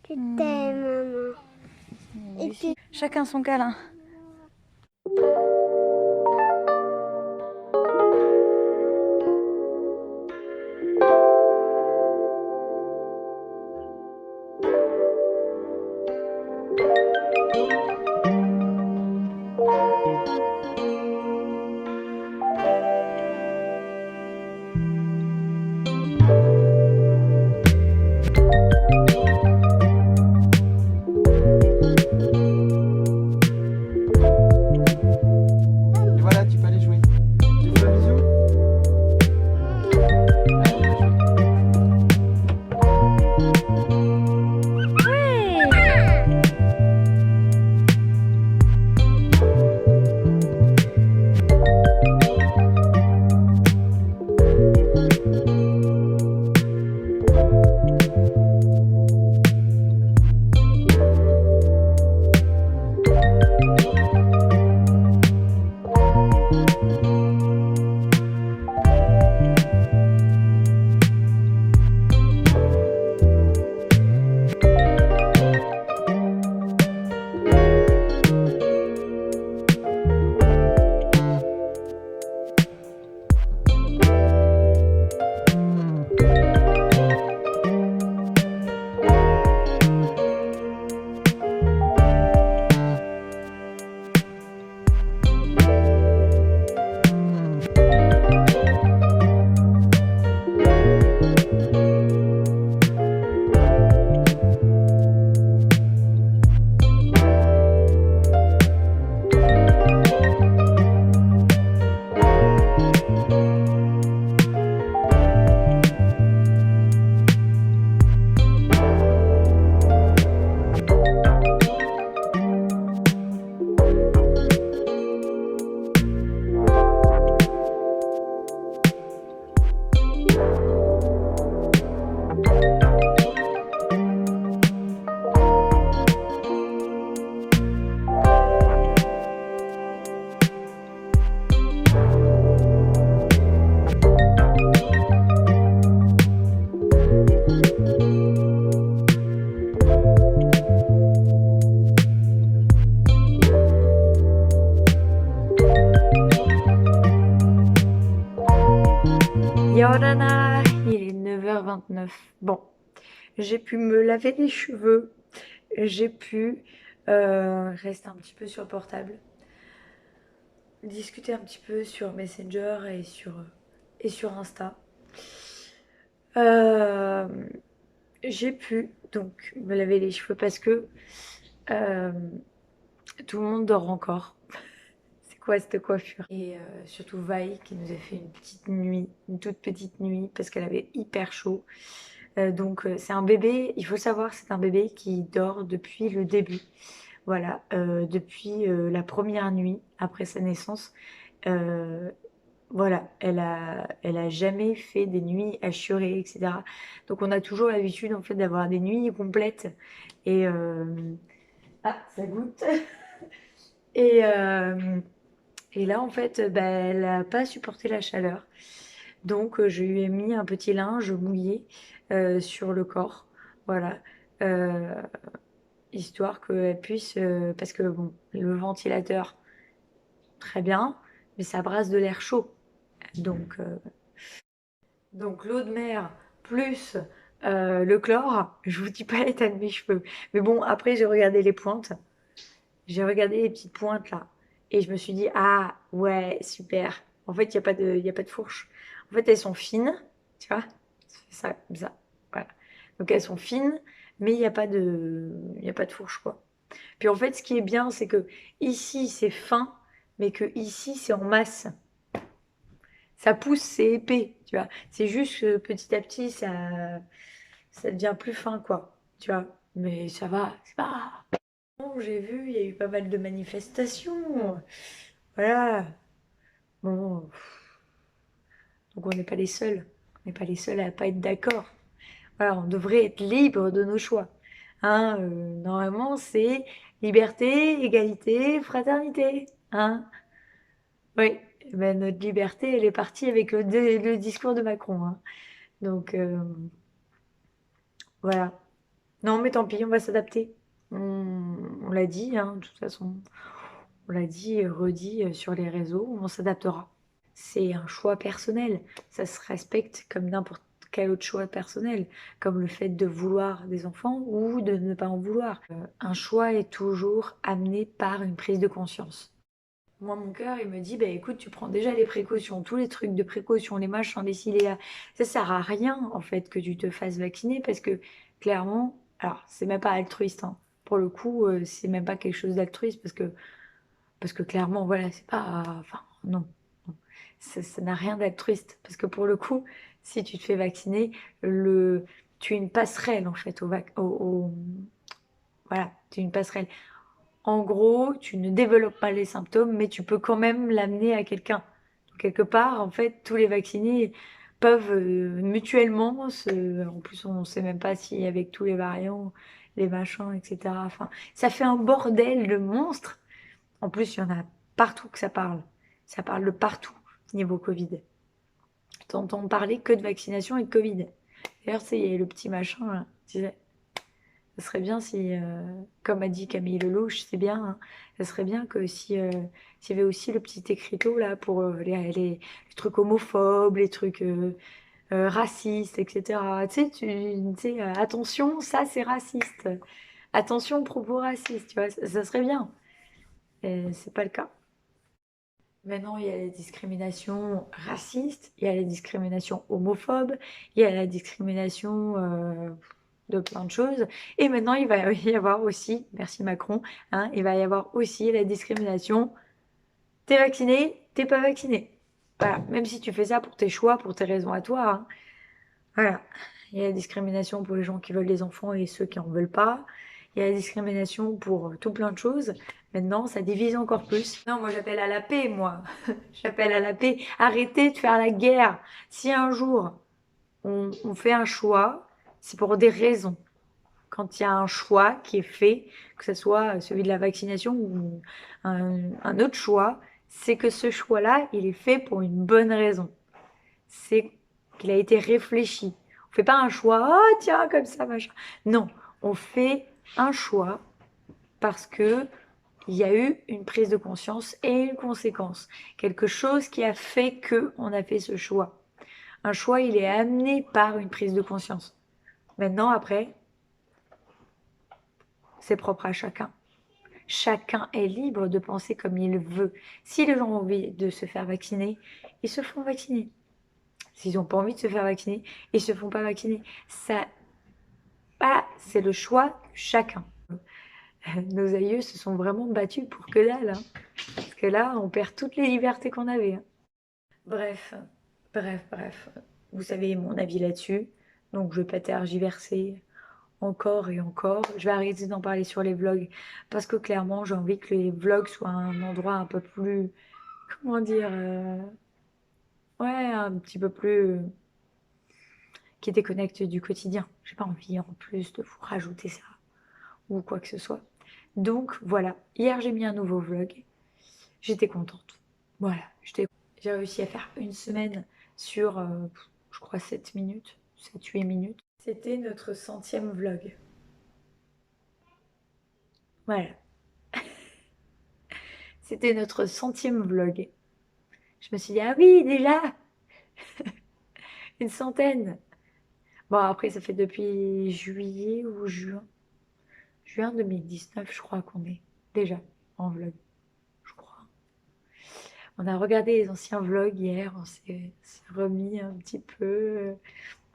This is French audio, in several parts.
Je t'aime, maman. Et tu... Chacun son câlin. Et voilà, tu peux aller jouer. Tu fais un bisou? Allez, va jouer. Yorana, il est 9h29. Bon, j'ai pu me laver les cheveux. J'ai pu rester un petit peu sur le portable. Discuter un petit peu sur Messenger et sur Insta. Euh, j'ai pu donc me laver les cheveux parce que euh, tout le monde dort encore. C'est quoi cette coiffure? Et surtout Vi qui nous a fait une petite nuit, une toute petite nuit parce qu'elle avait hyper chaud. Donc c'est un bébé, il faut savoir, c'est un bébé qui dort depuis le début. Voilà, depuis la première nuit après sa naissance. Euh, voilà, elle a jamais fait des nuits assurées, etc. Donc on a toujours l'habitude en fait d'avoir des nuits complètes. Et ah, ça goûte. Et, euh, et là en fait, bah, elle n'a pas supporté la chaleur. Donc je lui ai mis un petit linge mouillé sur le corps. Voilà. Euh, Histoire qu'elle puisse, parce que bon, le ventilateur, très bien, mais ça brasse de l'air chaud. Donc, euh, donc l'eau de mer plus le chlore, je vous dis pas l'état de mes cheveux. Mais bon, après j'ai regardé les pointes, j'ai regardé les petites pointes là, et je me suis dit ah ouais super. En fait il y a pas de fourche. En fait elles sont fines, tu vois, ça comme ça, voilà. Donc elles sont fines, mais il y a pas de fourche quoi. Puis en fait ce qui est bien c'est que ici c'est fin, mais que ici c'est en masse. Ça pousse, c'est épais, tu vois. C'est juste que petit à petit, ça devient plus fin, quoi, tu vois. Mais ça va, c'est pas... Bon, j'ai vu, il y a eu pas mal de manifestations. Voilà. Bon, donc on n'est pas les seuls. On n'est pas les seuls à pas être d'accord. Voilà, on devrait être libre de nos choix. Hein, normalement, c'est liberté, égalité, fraternité. Hein? Oui, ben, notre liberté, elle est partie avec le discours de Macron. Hein. Donc, voilà. Non, mais tant pis, on va s'adapter. On l'a dit, hein, de toute façon, on l'a dit et redit sur les réseaux, on s'adaptera. C'est un choix personnel, ça se respecte comme n'importe quel autre choix personnel, comme le fait de vouloir des enfants ou de ne pas en vouloir. Un choix est toujours amené par une prise de conscience. Moi, mon cœur, il me dit, bah écoute, tu prends déjà les précautions, tous les trucs de précaution, les machins, les ci, les là. Ça sert à rien, en fait, que tu te fasses vacciner parce que, clairement, alors, c'est même pas altruiste, hein. Pour le coup, c'est même pas quelque chose d'altruiste parce que clairement, voilà, c'est pas. Enfin, non. Non. Ça n'a rien d'altruiste. Parce que pour le coup, si tu te fais vacciner, tu es une passerelle, en fait, voilà, tu es une passerelle. En gros, tu ne développes pas les symptômes, mais tu peux quand même l'amener à quelqu'un. Quelque part, en fait, tous les vaccinés peuvent mutuellement En plus, on ne sait même pas si avec tous les variants, les machins, etc. Enfin, ça fait un bordel de monstres. En plus, il y en a partout que ça parle. Ça parle de partout, niveau Covid. T'entends parler que de vaccination et de Covid. D'ailleurs, c'est il y a le petit machin, là, tu sais. Ça serait bien si, comme a dit Camille Lelouch, c'est bien, hein, ça serait bien que si, s'il y avait aussi le petit écriteau là pour les trucs homophobes, les trucs racistes, etc. Tu sais, tu sais, attention, ça c'est raciste. Attention, propos racistes, tu vois, ça serait bien. Et c'est pas le cas. Maintenant, il y a la discrimination raciste, il y a la discrimination homophobe, il y a la discrimination de plein de choses. Et maintenant, il va y avoir aussi, merci Macron, hein, il va y avoir aussi la discrimination. T'es vacciné, t'es pas vacciné. Voilà, même si tu fais ça pour tes choix, pour tes raisons à toi, hein. Voilà. Il y a la discrimination pour les gens qui veulent des enfants et ceux qui en veulent pas. Il y a la discrimination pour tout plein de choses. Maintenant, ça divise encore plus. Non, moi j'appelle à la paix, moi. J'appelle à la paix. Arrêtez de faire la guerre. Si un jour on fait un choix, c'est pour des raisons. Quand il y a un choix qui est fait, que ce soit celui de la vaccination ou un autre choix, c'est que ce choix-là, il est fait pour une bonne raison. C'est qu'il a été réfléchi. On fait pas un choix, ah tiens, comme ça, machin. Non, on fait un choix parce que il y a eu une prise de conscience et une conséquence. Quelque chose qui a fait que on a fait ce choix. Un choix, il est amené par une prise de conscience. Maintenant, après, c'est propre à chacun. Chacun est libre de penser comme il veut. Si les gens ont envie de se faire vacciner, ils se font vacciner. S'ils n'ont pas envie de se faire vacciner, ils se font pas vacciner. Ça, voilà, c'est le choix de chacun. Nos aïeux se sont vraiment battus pour que dalle, hein. Parce que là, on perd toutes les libertés qu'on avait, hein. Bref, bref. Vous savez mon avis là-dessus. Donc, je vais pas tergiverser encore et encore. Je vais arrêter d'en parler sur les vlogs parce que clairement, j'ai envie que les vlogs soient un endroit un peu plus, comment dire, ouais, un petit peu plus qui déconnecte du quotidien. J'ai pas envie en plus de vous rajouter ça ou quoi que ce soit. Donc voilà, hier j'ai mis un nouveau vlog. J'étais contente. Voilà, j'ai réussi à faire une semaine sur, je crois, 7 minutes, 7-8 minutes. C'était notre 100e vlog. Voilà. C'était notre 100e vlog. Je me suis dit, ah oui, déjà une centaine. Bon, après, ça fait depuis juillet ou juin. Juin 2019, je crois qu'on est déjà en vlog. Je crois. On a regardé les anciens vlogs hier, on s'est remis un petit peu.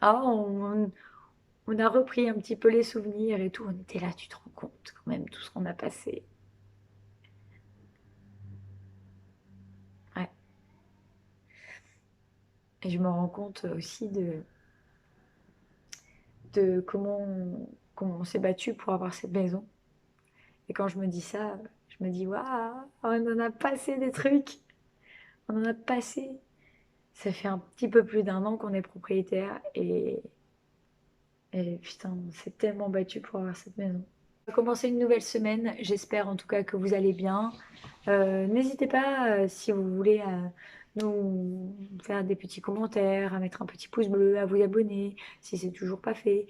Ah, on a repris un petit peu les souvenirs et tout. On était là, tu te rends compte quand même tout ce qu'on a passé. Ouais. Et je me rends compte aussi de comment on s'est battu pour avoir cette maison. Et quand je me dis ça, je me dis, waouh, on en a passé des trucs. On en a passé. Ça fait un petit peu plus d'un an qu'on est propriétaire et putain, on s'est tellement battu pour avoir cette maison. On va commencer une nouvelle semaine. J'espère en tout cas que vous allez bien. N'hésitez pas, si vous voulez, à nous faire des petits commentaires, à mettre un petit pouce bleu, à vous abonner si c'est toujours pas fait.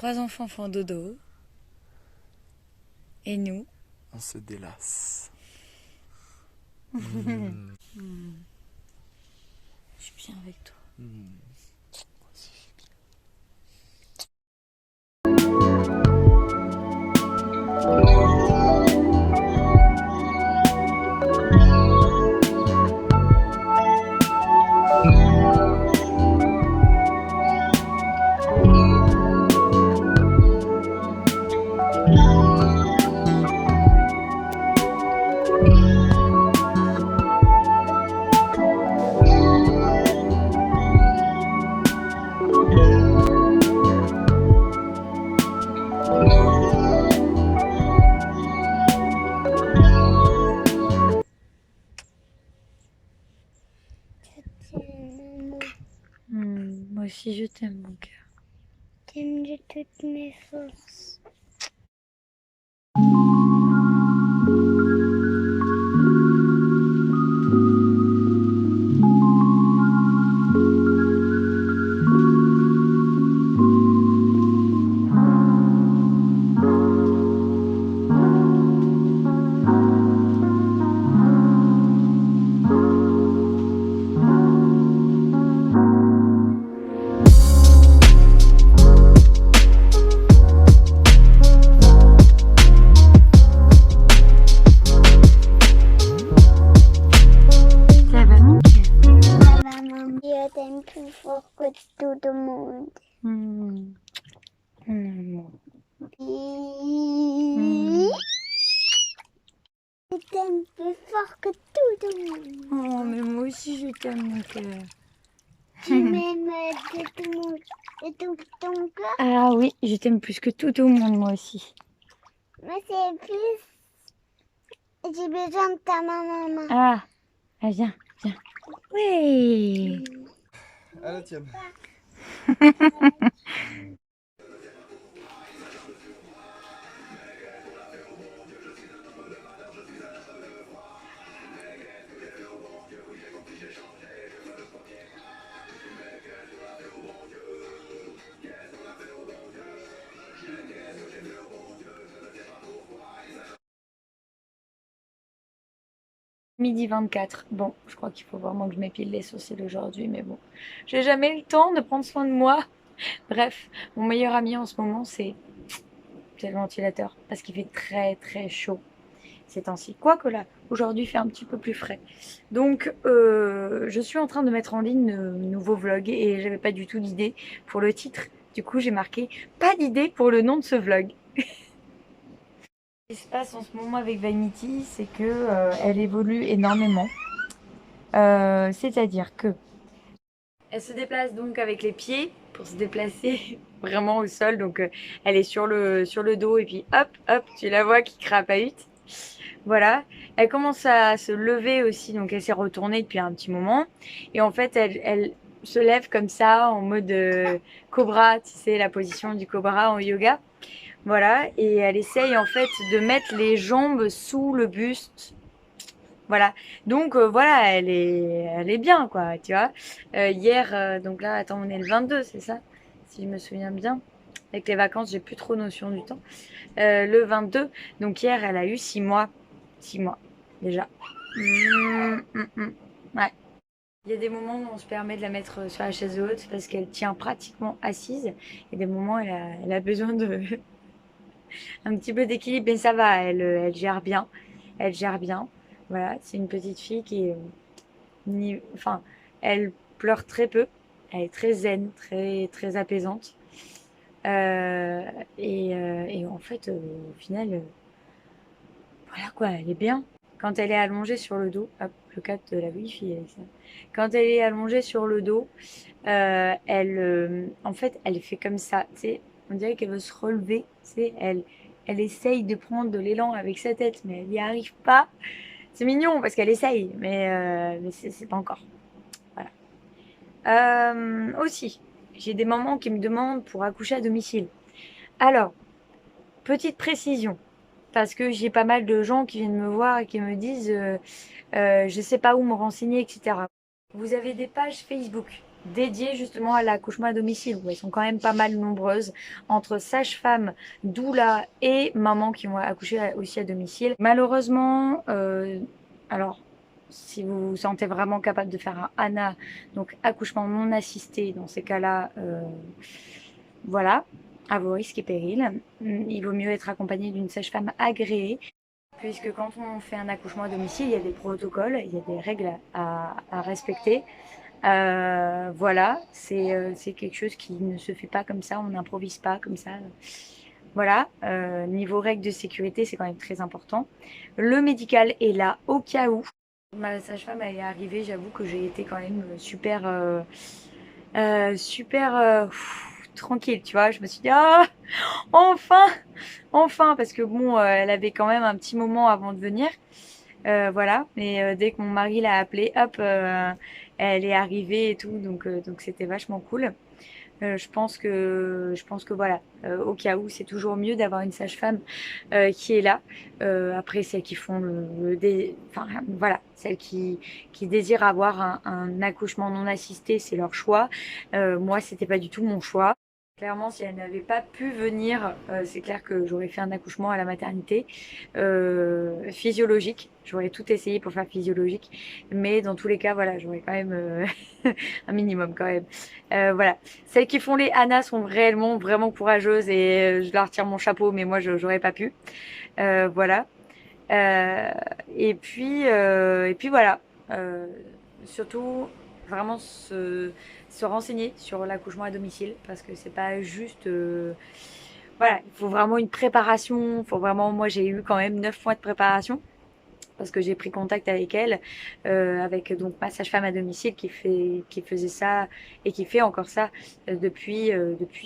3 enfants font dodo. Et nous, On se délasse. je suis bien avec toi. Maman, Moi aussi, je t'aime, mon cœur. t'aimes de toutes mes forces. Ça va, mon cœur. Ça va, maman? Je t'aime plus fort que tout le monde. Je t'aime plus fort que tout le monde. Oh, mais moi aussi, je t'aime, mon cœur. Tu m'aimes de tout ton cœur. Ah oui, je t'aime plus que tout au monde, moi aussi. Mais c'est plus. J'ai besoin de ta maman. Ah, viens, viens. Oui. À la tienne. Midi 24. Bon, je crois qu'il faut vraiment que je m'épile les sourcils aujourd'hui, mais bon. J'ai jamais eu le temps de prendre soin de moi. Bref, mon meilleur ami en ce moment, c'est le ventilateur, parce qu'il fait très très chaud ces temps-ci. Quoique là, aujourd'hui, il fait un petit peu plus frais. Donc, je suis en train de mettre en ligne de nouveaux vlogs et j'avais pas du tout d'idée pour le titre. Du coup, j'ai marqué pas d'idée pour le nom de ce vlog. Ce qui se passe en ce moment avec Vaimiti, c'est que elle évolue énormément. C'est-à-dire que elle se déplace donc avec les pieds pour se déplacer vraiment au sol. Donc elle est sur le dos et puis hop, hop, tu la vois qui crapahute. Voilà. Elle commence à se lever aussi, donc elle s'est retournée depuis un petit moment. Et en fait, elle se lève comme ça en mode cobra, tu sais, la position du cobra en yoga. Voilà, et elle essaye en fait de mettre les jambes sous le buste. Voilà, donc voilà, elle est bien quoi, tu vois. Hier, donc là, attends, on est le 22, c'est ça? Si je me souviens bien. Avec les vacances, j'ai plus trop notion du temps. Le 22, donc hier, elle a eu 6 mois. 6 mois, déjà. Ouais. Il y a des moments où on se permet de la mettre sur la chaise haute parce qu'elle tient pratiquement assise. Et des moments où elle a besoin de un petit peu d'équilibre, mais ça va, elle gère bien. Elle gère bien. Voilà, c'est une petite fille qui est. Enfin, elle pleure très peu. Elle est très zen, très, très apaisante. Et en fait, au final, voilà quoi, elle est bien. Quand elle est allongée sur le dos, hop, le cadre de la wifi, avec ça. Quand elle est allongée sur le dos, en fait, elle fait comme ça, tu sais, on dirait qu'elle veut se relever, tu sais, elle essaye de prendre de l'élan avec sa tête, mais elle n'y arrive pas. C'est mignon parce qu'elle essaye, mais c'est pas encore. Voilà. Aussi, j'ai des mamans qui me demandent pour accoucher à domicile. Alors, petite précision, parce que j'ai pas mal de gens qui viennent me voir et qui me disent je sais pas où me renseigner, etc. Vous avez des pages Facebook dédiées justement à l'accouchement à domicile, où elles sont quand même pas mal nombreuses, entre sages-femmes, doula et mamans qui vont accoucher aussi à domicile. Malheureusement, alors si vous vous sentez vraiment capable de faire un ANA, donc accouchement non assisté, dans ces cas-là, voilà, à vos risques et périls. Il vaut mieux être accompagné d'une sage-femme agréée, puisque quand on fait un accouchement à domicile, il y a des protocoles, il y a des règles à respecter. Voilà, c'est quelque chose qui ne se fait pas comme ça, on n'improvise pas comme ça. Voilà, niveau règles de sécurité, c'est quand même très important. Le médical est là au cas où. Ma sage-femme elle est arrivée, j'avoue que j'ai été quand même tranquille, tu vois. Je me suis dit, ah, enfin, enfin, parce que bon, elle avait quand même un petit moment avant de venir. Voilà, mais dès que mon mari l'a appelée, hop, elle est arrivée et tout, donc c'était vachement cool. Je pense que voilà, au cas où, c'est toujours mieux d'avoir une sage-femme qui est là. Après, celles qui font enfin voilà, celles qui désirent avoir un accouchement non assisté, c'est leur choix. Moi, c'était pas du tout mon choix. Clairement, si elle n'avait pas pu venir, c'est clair que j'aurais fait un accouchement à la maternité physiologique. J'aurais tout essayé pour faire physiologique, mais dans tous les cas, voilà, j'aurais quand même un minimum quand même. Voilà, celles qui font les ANA sont réellement vraiment courageuses et je leur tire mon chapeau, mais moi, j'aurais pas pu. Voilà. Et puis voilà. Surtout, vraiment se renseigner sur l'accouchement à domicile parce que c'est pas juste. Voilà, il faut vraiment une préparation. Faut vraiment, moi, j'ai eu quand même 9 mois de préparation parce que j'ai pris contact avec elle, avec donc ma sage-femme à domicile qui faisait ça et qui fait encore ça depuis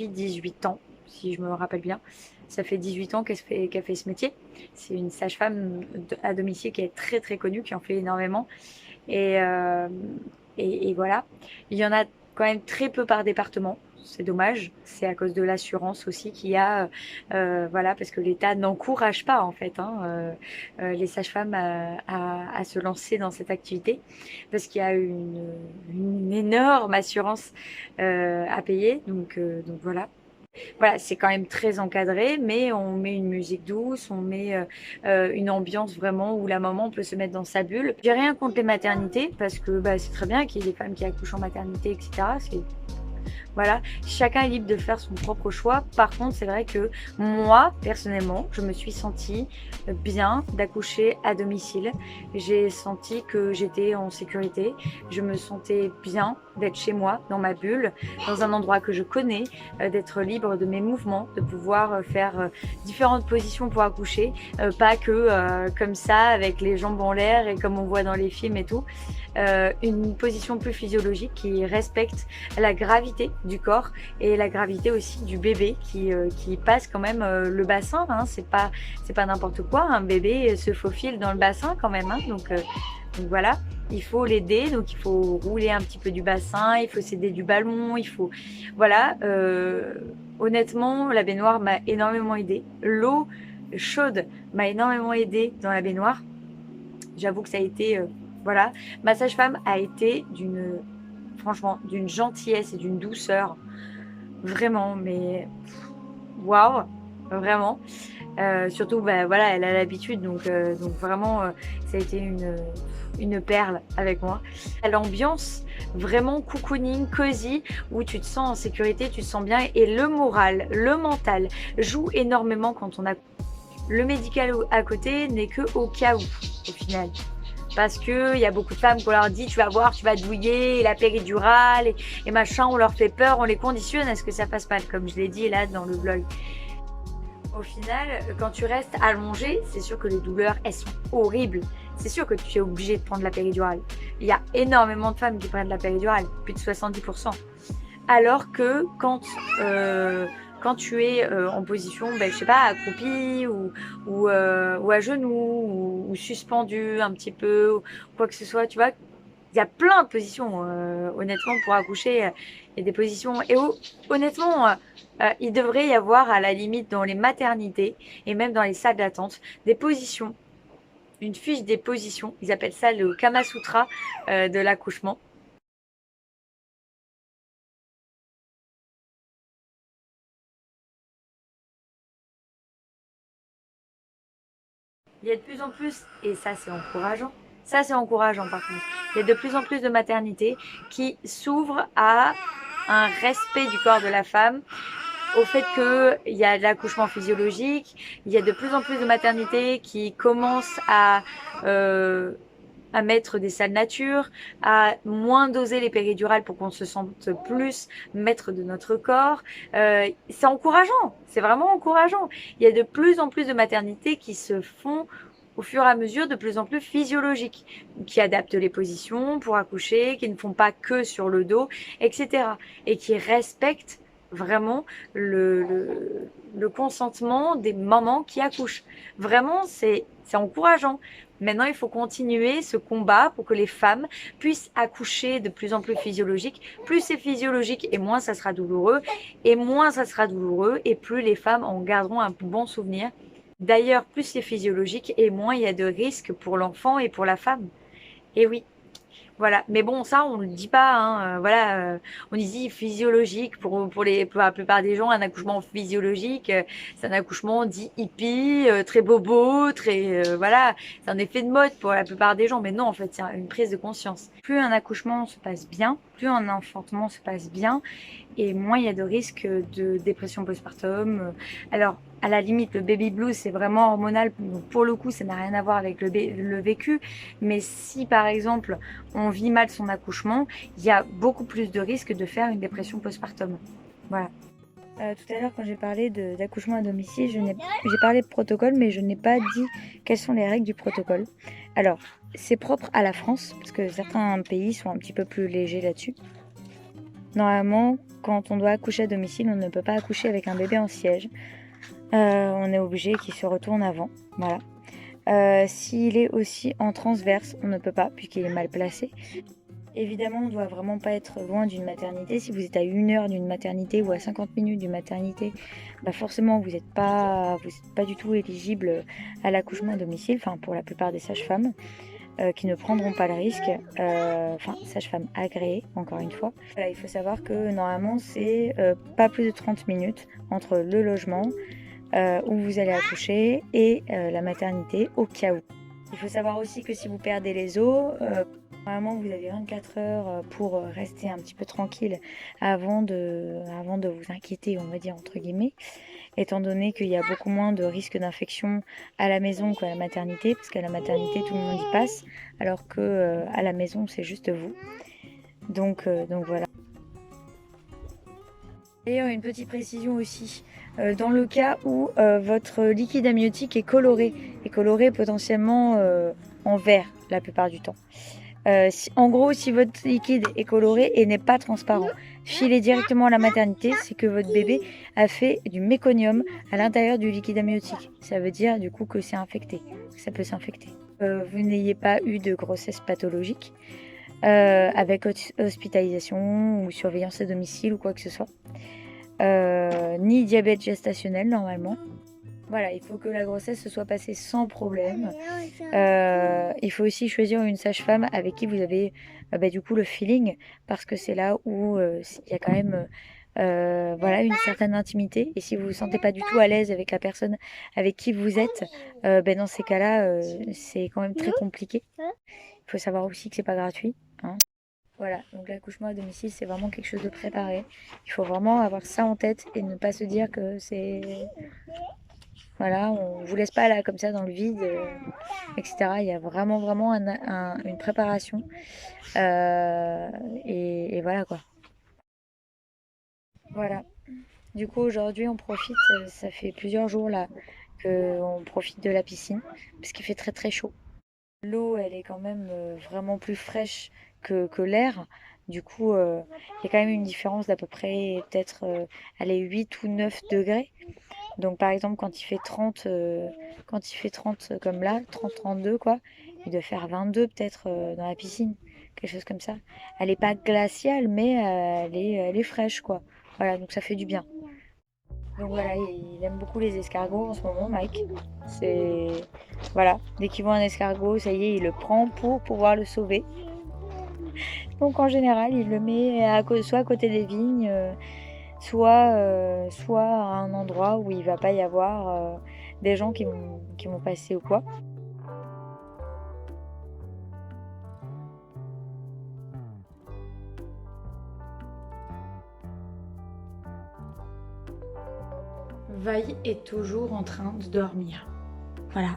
18 ans, si je me rappelle bien. Ça fait 18 ans qu'elle fait ce métier. C'est une sage-femme à domicile qui est très très connue, qui en fait énormément. Et, euh, et voilà. Il y en a quand même très peu par département. C'est dommage. C'est à cause de l'assurance aussi qu'il y a, voilà, parce que l'État n'encourage pas en fait les sages-femmes à se lancer dans cette activité, parce qu'il y a une énorme assurance à payer. Donc voilà. Voilà, c'est quand même très encadré, mais on met une musique douce, on met une ambiance vraiment où la maman peut se mettre dans sa bulle. J'ai rien contre les maternités parce que bah, c'est très bien qu'il y ait des femmes qui accouchent en maternité, etc. Voilà, chacun est libre de faire son propre choix. Par contre, c'est vrai que moi, personnellement, je me suis sentie bien d'accoucher à domicile. J'ai senti que j'étais en sécurité. Je me sentais bien d'être chez moi, dans ma bulle, dans un endroit que je connais, d'être libre de mes mouvements, de pouvoir faire différentes positions pour accoucher. Pas que comme ça, avec les jambes en l'air et comme on voit dans les films et tout. Une position plus physiologique qui respecte la gravité du corps et la gravité aussi du bébé qui passe quand même le bassin, hein. C'est pas n'importe quoi, un bébé se faufile dans le bassin quand même, hein. Donc voilà, il faut l'aider, donc il faut rouler un petit peu du bassin, il faut s'aider du ballon, il faut voilà. Honnêtement, la baignoire m'a énormément aidée, l'eau chaude m'a énormément aidée dans la baignoire. J'avoue que ça a été voilà, ma sage-femme a été franchement, d'une gentillesse et d'une douceur, vraiment, mais waouh, vraiment. Surtout, bah, voilà, elle a l'habitude, donc vraiment, ça a été une perle avec moi. L'ambiance vraiment cocooning, cosy, où tu te sens en sécurité, tu te sens bien, et le moral, le mental joue énormément quand on a. Le médical à côté n'est que au cas où, au final. Parce que il y a beaucoup de femmes qu'on leur dit tu vas voir, tu vas douiller, et la péridurale et machin, on leur fait peur, on les conditionne à ce que ça fasse mal, comme je l'ai dit là dans le vlog. Au final, quand tu restes allongé, c'est sûr que les douleurs, elles sont horribles. C'est sûr que tu es obligé de prendre la péridurale. Il y a énormément de femmes qui prennent la péridurale, plus de 70%. Alors que quand tu es en position, ben, je sais pas, accroupi ou à genoux ou suspendu un petit peu, ou quoi que ce soit, tu vois, il y a plein de positions, honnêtement, pour accoucher. Il y a des positions. Et honnêtement, il devrait y avoir, à la limite, dans les maternités et même dans les salles d'attente, des positions, une fiche des positions. Ils appellent ça le Kama Sutra de l'accouchement. Il y a de plus en plus, et ça c'est encourageant par contre, il y a de plus en plus de maternités qui s'ouvrent à un respect du corps de la femme, au fait qu'il y a de l'accouchement physiologique, il y a de plus en plus de maternités qui commencent à mettre des salles nature, à moins doser les péridurales pour qu'on se sente plus maître de notre corps. C'est encourageant, c'est vraiment encourageant. Il y a de plus en plus de maternités qui se font au fur et à mesure de plus en plus physiologiques, qui adaptent les positions pour accoucher, qui ne font pas que sur le dos, etc. Et qui respectent vraiment le consentement des mamans qui accouchent. Vraiment, c'est encourageant. Maintenant, il faut continuer ce combat pour que les femmes puissent accoucher de plus en plus physiologique. Plus c'est physiologique et moins ça sera douloureux. Et moins ça sera douloureux et plus les femmes en garderont un bon souvenir. D'ailleurs, plus c'est physiologique et moins il y a de risques pour l'enfant et pour la femme. Et oui. Voilà, mais bon, ça, on le dit pas, hein. Voilà, on dit physiologique pour la plupart des gens, un accouchement physiologique, c'est un accouchement dit hippie, très bobo, très, voilà, c'est un effet de mode pour la plupart des gens, mais non, en fait, c'est une prise de conscience. Plus un accouchement se passe bien, plus un enfantement se passe bien, et moins il y a de risques de dépression postpartum. Alors, à la limite, le baby blues, c'est vraiment hormonal. Donc, pour le coup, ça n'a rien à voir avec le vécu. Mais si, par exemple, on vit mal son accouchement, il y a beaucoup plus de risques de faire une dépression postpartum. Voilà. Tout à l'heure, quand j'ai parlé d'accouchement à domicile, j'ai parlé de protocole, mais je n'ai pas dit quelles sont les règles du protocole. Alors, c'est propre à la France, parce que certains pays sont un petit peu plus légers là-dessus. Normalement, quand on doit accoucher à domicile, on ne peut pas accoucher avec un bébé en siège. On est obligé qu'il se retourne avant. Voilà. S'il est aussi en transverse, on ne peut pas, puisqu'il est mal placé. Évidemment, on ne doit vraiment pas être loin d'une maternité. Si vous êtes à 1 heure d'une maternité ou à 50 minutes d'une maternité, bah forcément, vous n'êtes pas du tout éligible à l'accouchement à domicile, enfin pour la plupart des sages-femmes. Qui ne prendront pas le risque, enfin sage-femme agréée encore une fois. Voilà, il faut savoir que normalement c'est pas plus de 30 minutes entre le logement où vous allez accoucher et la maternité au cas où. Il faut savoir aussi que si vous perdez les os, normalement vous avez 24 heures pour rester un petit peu tranquille avant de vous inquiéter, on va dire entre guillemets, étant donné qu'il y a beaucoup moins de risques d'infection à la maison qu'à la maternité, parce qu'à la maternité tout le monde y passe, alors que à la maison c'est juste vous. Donc voilà. D'ailleurs, une petite précision aussi, dans le cas où votre liquide amniotique est coloré potentiellement en vert la plupart du temps. En gros, si votre liquide est coloré et n'est pas transparent, filez directement à la maternité, c'est que votre bébé a fait du méconium à l'intérieur du liquide amniotique. Ça veut dire du coup que c'est infecté, ça peut s'infecter. Vous n'ayez pas eu de grossesse pathologique avec hospitalisation ou surveillance à domicile ou quoi que ce soit. Ni diabète gestationnel normalement. Voilà, il faut que la grossesse se soit passée sans problème. Il faut aussi choisir une sage-femme avec qui vous avez du coup le feeling, parce que c'est là où il y a quand même voilà, une certaine intimité. Et si vous vous sentez pas du tout à l'aise avec la personne avec qui vous êtes, dans ces cas-là, c'est quand même très compliqué. Il faut savoir aussi que c'est pas gratuit, hein. Voilà, donc l'accouchement à domicile, c'est vraiment quelque chose de préparé. Il faut vraiment avoir ça en tête et ne pas se dire que c'est... Voilà, on vous laisse pas là comme ça dans le vide, etc. Il y a vraiment une préparation. Et voilà quoi. Voilà. Du coup, aujourd'hui, on profite, ça fait plusieurs jours là qu'on profite de la piscine, parce qu'il fait très très chaud. L'eau, elle est quand même vraiment plus fraîche que l'air. Du coup, il y a quand même une différence d'à peu près peut-être 8 ou 9 degrés. Donc par exemple quand il fait 30 comme là, 30-32 quoi, il doit faire 22 peut-être dans la piscine, quelque chose comme ça. Elle est pas glaciale mais elle est fraîche quoi. Voilà, donc ça fait du bien. Donc voilà, il aime beaucoup les escargots en ce moment, Mike. C'est voilà, dès qu'il voit un escargot, ça y est, il le prend pour pouvoir le sauver. Donc en général, il le met soit à côté des vignes, soit à un endroit où il va pas y avoir des gens qui vont passer ou quoi. Vaille est toujours en train de dormir. Voilà.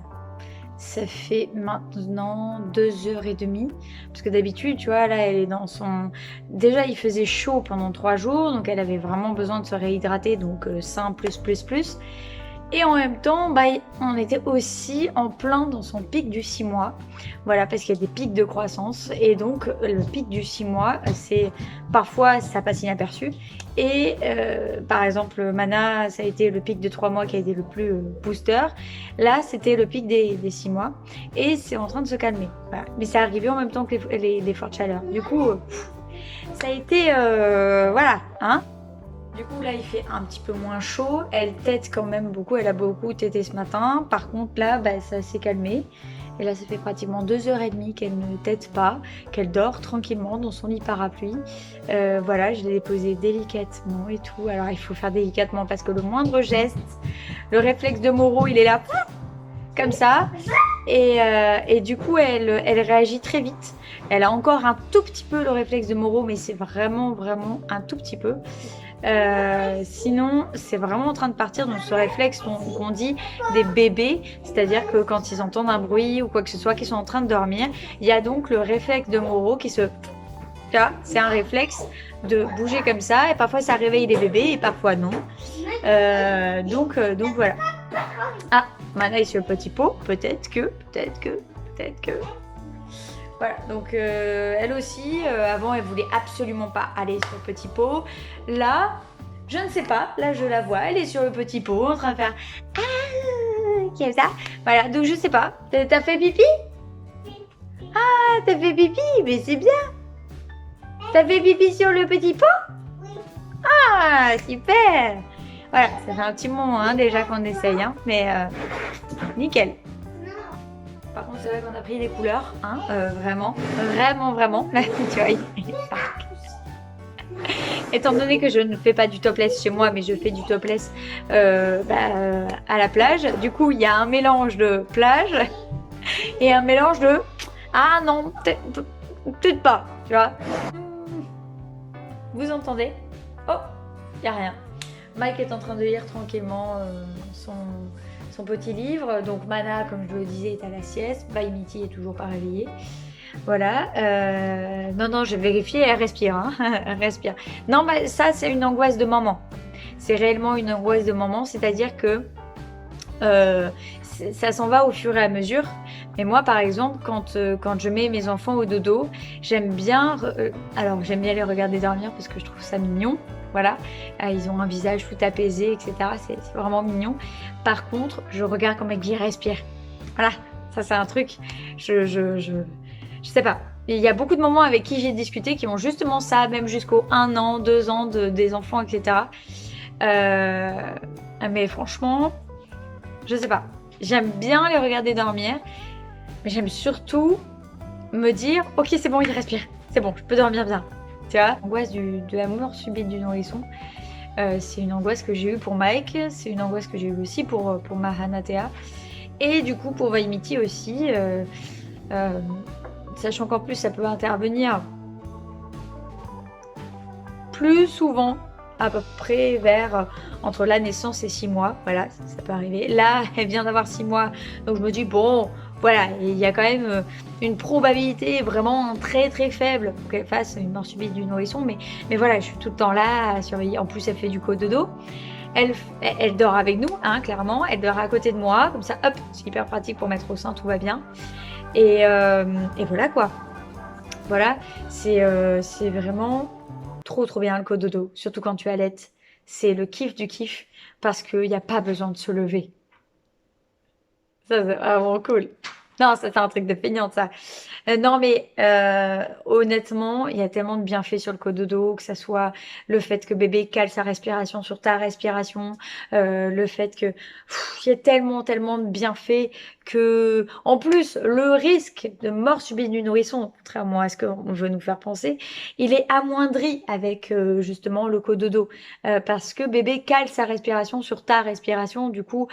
Ça fait maintenant 2h30. Parce que d'habitude, tu vois, là, elle est dans son... Déjà, il faisait chaud pendant 3 jours. Donc, elle avait vraiment besoin de se réhydrater. Donc, sein plus. Et en même temps, bah, on était aussi en plein dans son pic du 6 mois. Voilà, parce qu'il y a des pics de croissance. Et donc, le pic du 6 mois, c'est parfois, ça passe inaperçu. Et par exemple, Mana, ça a été le pic de 3 mois qui a été le plus booster. Là, c'était le pic des 6 mois. Et c'est en train de se calmer. Voilà. Mais c'est arrivé en même temps que les fortes chaleurs. Du coup, ça a été... voilà, hein. Du coup, là, il fait un petit peu moins chaud. Elle tète quand même beaucoup. Elle a beaucoup tété ce matin. Par contre, là, bah, ça s'est calmé. Et là, ça fait pratiquement 2h30 qu'elle ne tète pas, qu'elle dort tranquillement dans son lit parapluie. Voilà, je l'ai déposée délicatement et tout. Alors, il faut faire délicatement parce que le moindre geste, le réflexe de Moro, il est là, comme ça. Et du coup, elle réagit très vite. Elle a encore un tout petit peu le réflexe de Moro, mais c'est vraiment un tout petit peu. Sinon, c'est vraiment en train de partir dans ce réflexe qu'on dit des bébés, c'est-à-dire que quand ils entendent un bruit ou quoi que ce soit, qu'ils sont en train de dormir, il y a donc le réflexe de Moro qui se... C'est un réflexe de bouger comme ça, et parfois ça réveille les bébés, et parfois non. Donc voilà. Ah, Mana est sur le petit pot, peut-être que... Voilà, donc elle aussi, avant elle voulait absolument pas aller sur le petit pot. Là, je ne sais pas, là je la vois, elle est sur le petit pot en train de faire comme ça. Voilà, donc je sais pas, t'as fait pipi? Ah, t'as fait pipi, mais c'est bien. T'as fait pipi sur le petit pot? Ah, super. Voilà, ça fait un petit moment hein, déjà qu'on essaye, hein, mais nickel. Par contre, c'est vrai qu'on a pris des couleurs, hein, vraiment. Là, tu vois, il est partout. Étant donné que je ne fais pas du topless chez moi, mais je fais du topless à la plage, du coup, il y a un mélange de plage et un mélange de ah non, peut-être pas, tu vois. Vous entendez? Oh, il n'y a rien. Mike est en train de lire tranquillement son petit livre. Donc Mana, comme je le disais, est à la sieste. Vaimiti est toujours pas réveillée. Voilà. Non, je vais vérifier. Elle respire. Hein. Elle respire. Non, bah, ça, c'est une angoisse de maman. C'est réellement une angoisse de maman. C'est-à-dire que ça s'en va au fur et à mesure. Mais moi, par exemple, quand je mets mes enfants au dodo, j'aime bien les regarder dormir parce que je trouve ça mignon. Voilà, ils ont un visage tout apaisé, etc. C'est vraiment mignon. Par contre, je regarde comment ils respirent. Voilà, ça c'est un truc. Je sais pas. Il y a beaucoup de mamans avec qui j'ai discuté qui ont justement ça, même jusqu'au 1 an, 2 ans des enfants, etc. Mais franchement, je sais pas. J'aime bien les regarder dormir, mais j'aime surtout me dire, ok, c'est bon, il respire. C'est bon, je peux dormir bien. Tu vois, l'angoisse de la mort subite du nourrisson, c'est une angoisse que j'ai eue pour Mike, c'est une angoisse que j'ai eue aussi pour ma Hanatea, et du coup pour Vaimiti aussi, sachant qu'en plus ça peut intervenir plus souvent, à peu près vers entre la naissance et 6 mois, voilà, ça peut arriver. Là, elle vient d'avoir 6 mois, donc je me dis, bon, voilà, il y a quand même une probabilité vraiment très très faible pour qu'elle fasse une mort subite du nourrisson, mais voilà, je suis tout le temps là à surveiller. En plus, elle fait du cododo. Elle dort avec nous, hein, clairement. Elle dort à côté de moi, comme ça, hop, c'est hyper pratique pour mettre au sein, tout va bien. Et voilà quoi. Voilà, c'est vraiment trop bien le cododo, surtout quand tu allaites. C'est le kiff du kiff parce qu'il n'y a pas besoin de se lever. Ça, c'est vraiment cool. Non, ça, c'est un truc de feignante, ça. Non, mais honnêtement, il y a tellement de bienfaits sur le cododo, que ça soit le fait que bébé cale sa respiration sur ta respiration, le fait que il y a tellement de bienfaits que, en plus, le risque de mort subite du nourrisson, contrairement à ce qu'on veut nous faire penser, il est amoindri avec justement le cododo, parce que bébé cale sa respiration sur ta respiration, du coup.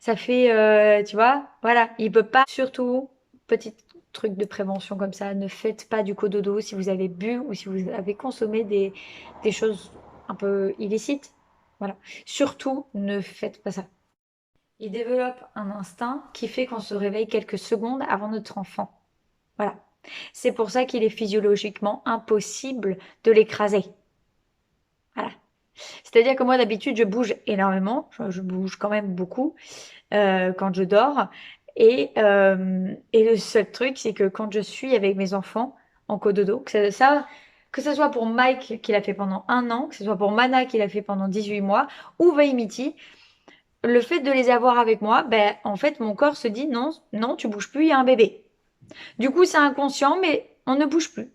Ça fait, tu vois, voilà, il peut pas. Surtout, petit truc de prévention comme ça, ne faites pas du cododo si vous avez bu ou si vous avez consommé des choses un peu illicites. Voilà. Surtout, ne faites pas ça. Il développe un instinct qui fait qu'on se réveille quelques secondes avant notre enfant. Voilà. C'est pour ça qu'il est physiologiquement impossible de l'écraser. Voilà. C'est-à-dire que moi, d'habitude, je bouge énormément. Je bouge quand même beaucoup quand je dors. Et le seul truc, c'est que quand je suis avec mes enfants en cododo, que ce soit pour Mike qui l'a fait pendant 1 an, que ce soit pour Mana qui l'a fait pendant 18 mois, ou Vaimiti, le fait de les avoir avec moi, ben, en fait, mon corps se dit non, non, tu bouges plus, il y a un bébé. Du coup, c'est inconscient, mais on ne bouge plus.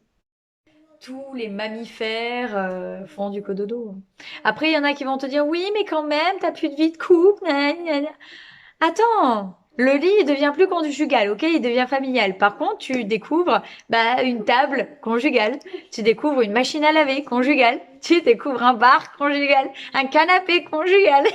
Tous les mammifères font du cododo. Après, il y en a qui vont te dire oui, mais quand même, t'as plus de vie de couple. Gna, gna, gna. Attends, le lit il devient plus conjugal, ok, il devient familial. Par contre, tu découvres une table conjugale, tu découvres une machine à laver conjugale, tu découvres un bar conjugal, un canapé conjugal.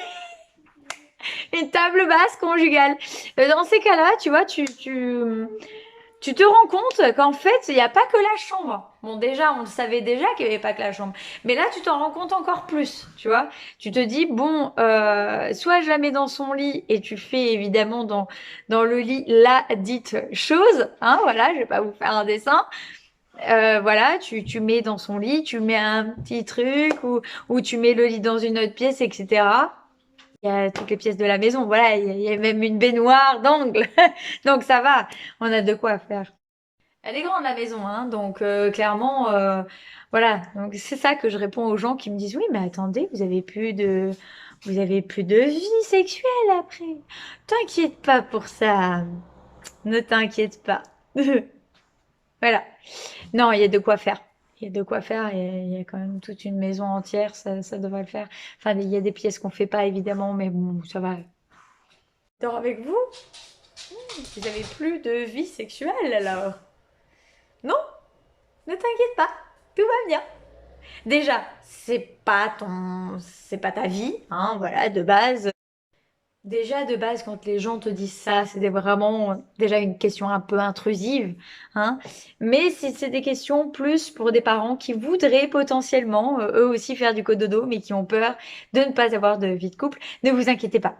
Une table basse conjugale. Dans ces cas-là, tu vois, tu te rends compte qu'en fait, il n'y a pas que la chambre. Bon, déjà, on le savait déjà qu'il n'y avait pas que la chambre. Mais là, tu t'en rends compte encore plus, tu vois. Tu te dis, bon, soit je la mets dans son lit et tu fais évidemment dans le lit la dite chose. Hein, voilà, je vais pas vous faire un dessin. Voilà, tu mets dans son lit, tu mets un petit truc ou tu mets le lit dans une autre pièce, etc. Il y a toutes les pièces de la maison, voilà, il y a même une baignoire d'angle. Donc ça va, on a de quoi faire. Elle est grande la maison, hein, donc clairement, voilà. Donc c'est ça que je réponds aux gens qui me disent oui, mais attendez, vous avez plus de vie sexuelle après. T'inquiète pas pour ça, ne t'inquiète pas. Voilà. Non, il y a de quoi faire. Il y a de quoi faire et il y a quand même toute une maison entière, ça devrait le faire. Enfin, il y a des pièces qu'on fait pas évidemment, mais bon, ça va. Dors avec vous? Vous avez plus de vie sexuelle alors? Non? Ne t'inquiète pas, tout va bien. Déjà, c'est pas ta vie, hein, voilà, de base. Déjà, de base, quand les gens te disent ça, c'est vraiment déjà une question un peu intrusive, hein. Mais si c'est des questions plus pour des parents qui voudraient potentiellement, eux aussi faire du cododo, mais qui ont peur de ne pas avoir de vie de couple, ne vous inquiétez pas.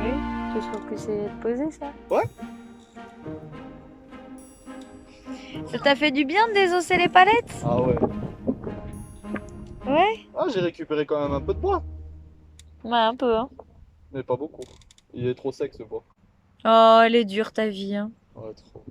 Oui, tu trouves que c'est posé ça? Ouais. Ça t'a fait du bien de désosser les palettes? Ah ouais. Ouais? Ah, j'ai récupéré quand même un peu de bois. Ouais, un peu, hein. Mais pas beaucoup. Il est trop sec ce bois. Oh, elle est dure ta vie, hein. Ouais, trop.